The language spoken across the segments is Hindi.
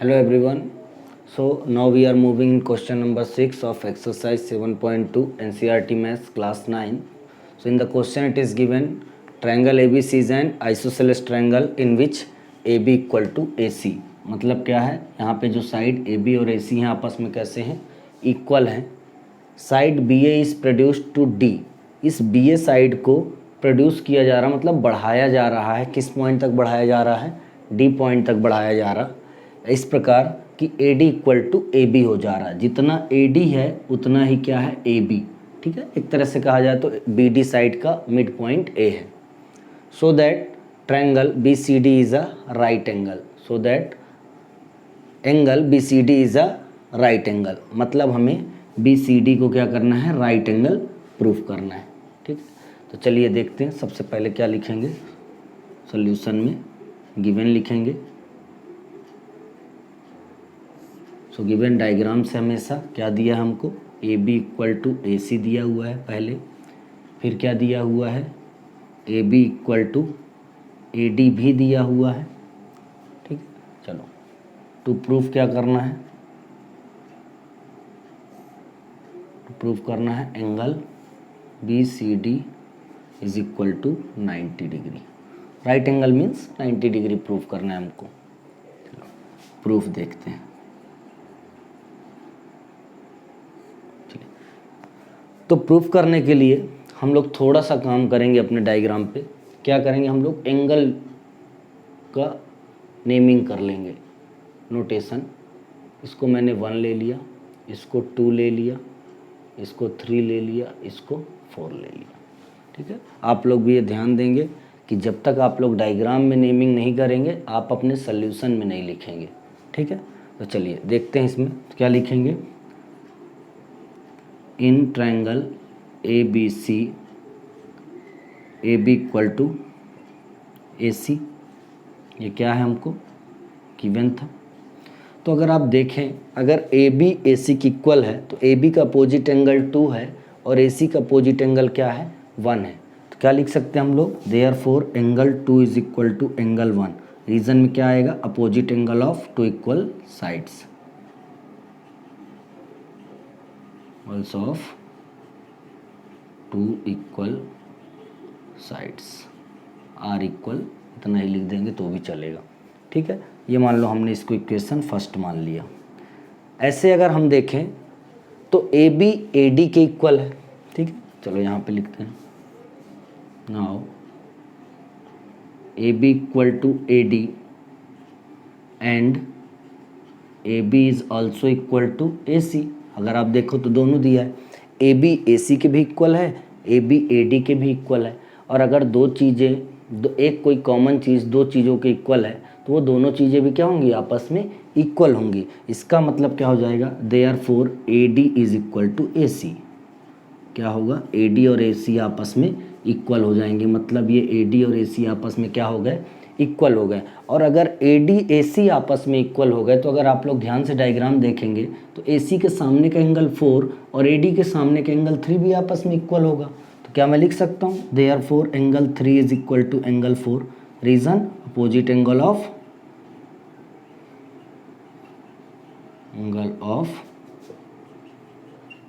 Hello everyone. So now we are moving in question number 6 of exercise 7.2 NCERT Maths class 9. So in the question it is given triangle ABC is an isosceles triangle in which AB equal to AC. मतलब क्या है, यहाँ पे जो साइड AB और AC हैं आपस में कैसे हैं, इक्वल हैं. Side BA is produced to D. इस BA साइड को प्रोड्यूस किया जा रहा, मतलब बढ़ाया जा रहा है. किस पॉइंट तक बढ़ाया जा रहा है, D पॉइंट तक बढ़ाया जा रहा. इस प्रकार कि AD इक्वल टू AB हो जा रहा है. जितना AD है उतना ही क्या है, AB. ठीक है, एक तरह से कहा जाए तो BD साइड का मिड पॉइंट A है. So that triangle BCD is a right angle. So that angle BCD is a right angle. मतलब हमें BCD को क्या करना है, राइट एंगल प्रूफ करना है. ठीक है, तो चलिए देखते हैं. सबसे पहले क्या लिखेंगे, सॉल्यूशन में गिवन लिखेंगे. सो गिवन डायग्राम से हमेशा क्या दिया है हमको, AB इक्वल टू AC दिया हुआ है पहले. फिर क्या दिया हुआ है, AB इक्वल टू AD भी दिया हुआ है. ठीक है, चलो टू प्रूफ क्या करना है, टू प्रूफ करना है angle BCD is equal to 90 degree. Right angle means 90 degree proof करना है हमको. चलो प्रूफ देखते हैं. तो प्रूफ करने के लिए हम लोग थोड़ा सा काम करेंगे अपने डायग्राम पे. क्या करेंगे, हम लोग एंगल का नेमिंग कर लेंगे, नोटेशन. इसको मैंने 1 ले लिया, इसको 2 ले लिया, इसको 3 ले लिया, इसको 4 ले लिया. ठीक है, आप लोग भी ये ध्यान देंगे कि जब तक आप लोग डायग्राम में नेमिंग नहीं करेंगे आप अपने सॉल्यूशन में नहीं लिखेंगे. ठीक है, तो चलिए देखते हैं इसमें क्या लिखेंगे. In triangle ABC AB equal to AC. ये क्या है हमको गिवन था. तो अगर आप देखें, अगर AB AC की इक्वल है तो AB का अपोजिट एंगल 2 है और AC का अपोजिट एंगल क्या है, 1 है. तो क्या लिख सकते हैं हम लोग, therefore angle 2 is equal to angle 1. Reason में क्या आएगा, opposite angle of 2 equal sides. also of 2 equal sides are equal. इतना ही लिख देंगे तो भी चलेगा. ठीक है, ये मान लो हमने इसको इक्वेशन फर्स्ट मान लिया. ऐसे अगर हम देखें तो AB AD के इक्वल है. ठीक है, चलो यहाँ पे लिखते हैं. Now AB equal to AD and AB is also equal to AC. अगर आप देखो तो दोनों दिया है, AB AC के भी इक्वल है, AB AD के भी इक्वल है. और अगर दो चीज़ें, एक कोई कॉमन चीज़ दो चीज़ों के इक्वल है तो वो दोनों चीज़ें भी क्या होंगी, आपस में इक्वल होंगी. इसका मतलब क्या हो जाएगा, therefore AD is equal to AC. क्या होगा, AD और AC आपस में इक्वल हो जाएंगे. मतलब ये AD और AC आपस में क्या हो गए, इक्वल हो गए. और अगर AD AC आपस में इक्वल हो गए तो अगर आप लोग ध्यान से डायग्राम देखेंगे तो AC के सामने का एंगल 4 और AD के सामने का एंगल 3 भी आपस में इक्वल होगा. तो क्या मैं लिख सकता हूँ, therefore angle 3 is equal to angle 4. Reason, opposite angle of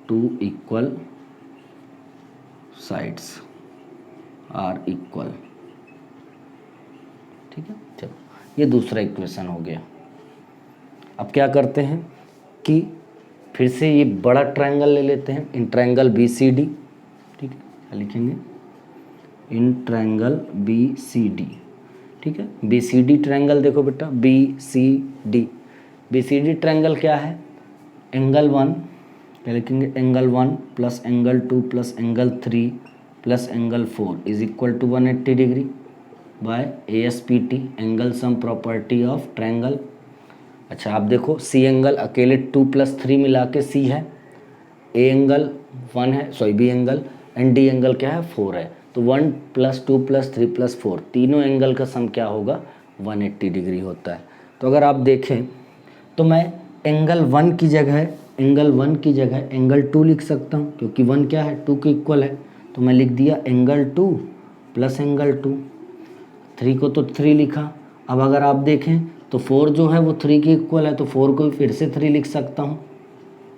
2 equal sides are equal. ठीक है, चलो ये दूसरा इक्वेशन हो गया. अब क्या करते हैं कि फिर से ये बड़ा ट्रायंगल ले लेते हैं, इन ट्रायंगल BCD. ठीक है, क्या लिखेंगे, इन ट्रायंगल BCD. ठीक है, BCD ट्रायंगल देखो बेटा, BCD. BCD ट्रायंगल क्या है, एंगल 1 क्या लिखेंगे, angle 1 plus angle 2 plus angle 3 plus angle 4 is equal to 180 degree by ASPT, angle sum property of triangle. अच्छा आप देखो, C एंगल अकेले 2 प्लस 3 मिला के C है, A एंगल 1 है, sorry B angle, and D angle क्या है, 4 है. तो 1 प्लस 2 प्लस 3 प्लस 4 तीनों एंगल का सम क्या होगा, 180 डिग्री होता है. तो अगर आप देखें तो मैं एंगल 1 की जगह एंगल 2 लिख सकता हूँ, क्योंकि 1 क्या है, 2 के इक्वल है. तो मैं लिख दिया एंगल 2 प्लस एंगल 2. 3 को तो 3 लिखा. अब अगर आप देखें तो 4 जो है वो 3 के इक्वल है, तो 4 को फिर से 3 लिख सकता हूँ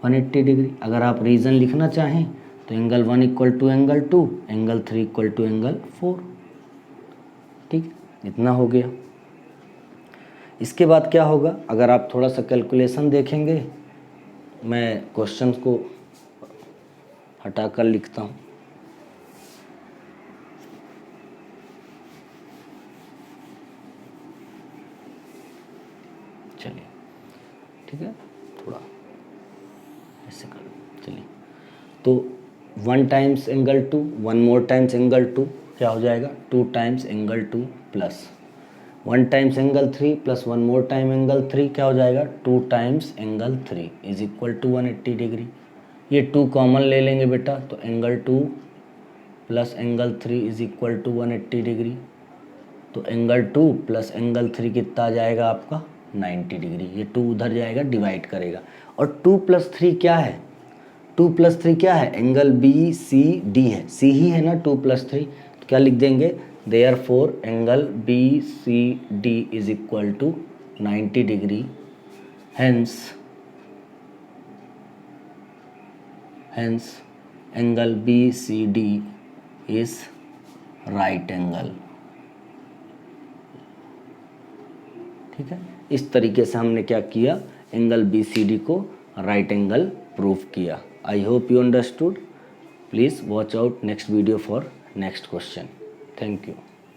180 डिग्री। अगर आप रीज़न लिखना चाहें तो angle 1 equal to angle 2, angle 3 equal to angle 4। ठीक, इतना हो गया। इसके बाद क्या होगा, अगर आप थोड़ा सा कैलकुलेशन देखेंगे, मैं क्वेश्चंस को हटाकर लिखता हूँ। चलिए ठीक है, थोड़ा ऐसे कर, चलिए। तो 1 times angle 2, 1 more times angle 2 क्या हो जाएगा, 2 times angle 2 plus 1 times angle 3 plus 1 more time angle 3 क्या हो जाएगा, 2 times angle 3 is equal to 180 degree. ये 2 कॉमन ले लेंगे बेटा, तो angle 2 plus angle 3 is equal to 180 degree. तो एंगल 2 प्लस एंगल 3 कितना आ जाएगा आपका, 90 डिग्री। ये 2 उधर जाएगा, डिवाइड करेगा। और 2 प्लस 3 क्या है, 2 प्लस 3 क्या है, एंगल बी सी डी है, सी ही है ना 2 प्लस 3, तो क्या लिख देंगे, therefore angle B C D is equal to 90 degree. Hence angle B C D is right angle. ठीक है, इस तरीके से हमने क्या किया, एंगल बी सी डी को राइट एंगल प्रूव किया। I hope you understood. Please watch out next video for next question. Thank you.